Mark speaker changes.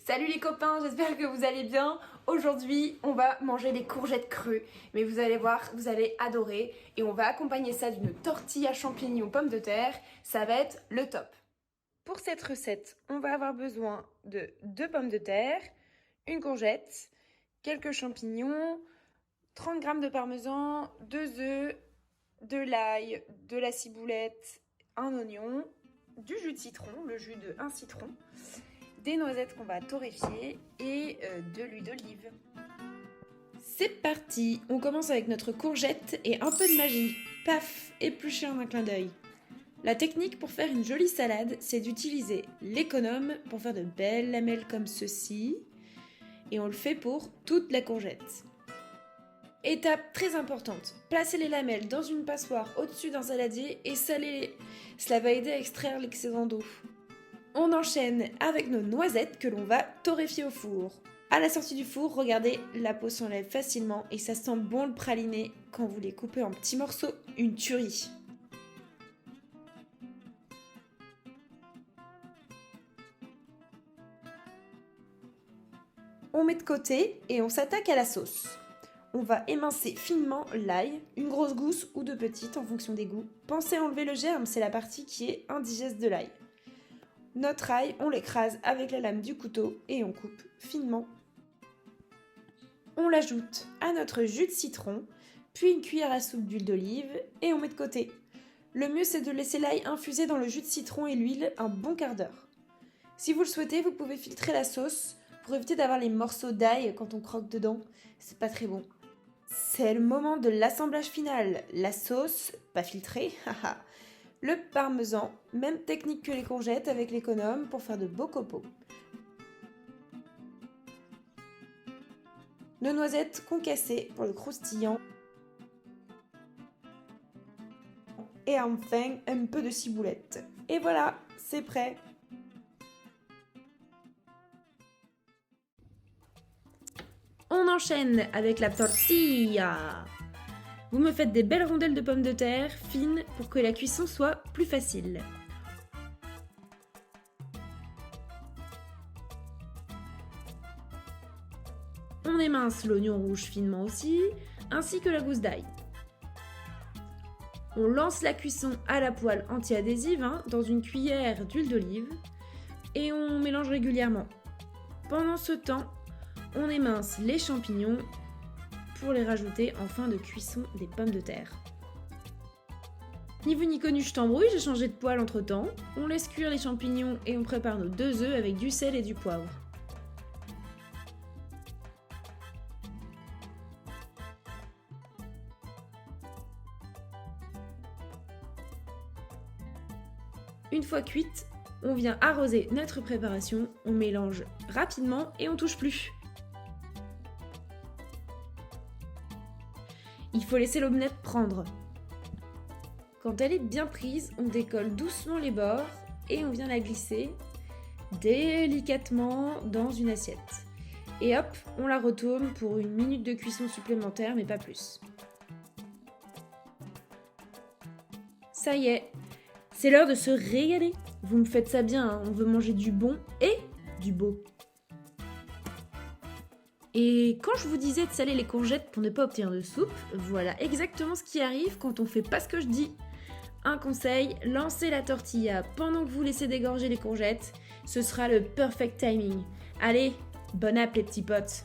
Speaker 1: Salut les copains, j'espère que vous allez bien. Aujourd'hui, on va manger des courgettes crues, mais vous allez voir, vous allez adorer. Et on va accompagner ça d'une tortilla champignons pommes de terre. Ça va être le top. Pour cette recette, on va avoir besoin de 2 pommes de terre, une courgette, quelques champignons, 30 g de parmesan, 2 œufs, de l'ail, de la ciboulette, un oignon, du jus de citron, le jus de 1 citron, des noisettes qu'on va torréfier et de l'huile d'olive. C'est parti! On commence avec notre courgette et un peu de magie. Paf! Épluché en un clin d'œil. La technique pour faire une jolie salade, c'est d'utiliser l'économe pour faire de belles lamelles comme ceci. Et on le fait pour toute la courgette. Étape très importante, placez les lamelles dans une passoire au-dessus d'un saladier et salez-les. Cela va aider à extraire l'excédent d'eau. On enchaîne avec nos noisettes que l'on va torréfier au four. À la sortie du four, regardez, la peau s'enlève facilement et ça sent bon le praliné quand vous les coupez en petits morceaux, une tuerie. On met de côté et on s'attaque à la sauce. On va émincer finement l'ail, une grosse gousse ou 2 petites en fonction des goûts. Pensez à enlever le germe, c'est la partie qui est indigeste de l'ail. Notre ail, on l'écrase avec la lame du couteau et on coupe finement. On l'ajoute à notre jus de citron, puis une cuillère à soupe d'huile d'olive et on met de côté. Le mieux c'est de laisser l'ail infuser dans le jus de citron et l'huile un bon quart d'heure. Si vous le souhaitez, vous pouvez filtrer la sauce pour éviter d'avoir les morceaux d'ail quand on croque dedans. C'est pas très bon. C'est le moment de l'assemblage final. La sauce, pas filtrée, haha. Le parmesan, même technique que les courgettes avec l'économe pour faire de beaux copeaux. Nos noisettes concassées pour le croustillant. Et enfin, un peu de ciboulette. Et voilà, c'est prêt. On enchaîne avec la tortilla. Vous me faites des belles rondelles de pommes de terre fines pour que la cuisson soit plus facile. On émince l'oignon rouge finement aussi, ainsi que la gousse d'ail. On lance la cuisson à la poêle anti-adhésive dans une cuillère d'huile d'olive et on mélange régulièrement. Pendant ce temps, on émince les champignons pour les rajouter en fin de cuisson des pommes de terre. Ni vu ni connu, je t'embrouille, j'ai changé de poêle entre temps. On laisse cuire les champignons et on prépare nos 2 œufs avec du sel et du poivre. Une fois cuite, on vient arroser notre préparation, on mélange rapidement et on touche plus. Il faut laisser l'omelette prendre. Quand elle est bien prise, on décolle doucement les bords et on vient la glisser délicatement dans une assiette. Et hop, on la retourne pour 1 minute de cuisson supplémentaire, mais pas plus. Ça y est, c'est l'heure de se régaler. Vous me faites ça bien, on veut manger du bon et du beau. Et quand je vous disais de saler les courgettes pour ne pas obtenir de soupe, voilà exactement ce qui arrive quand on fait pas ce que je dis. Un conseil, lancez la tortilla pendant que vous laissez dégorger les courgettes, ce sera le perfect timing. Allez, bon app les petits potes!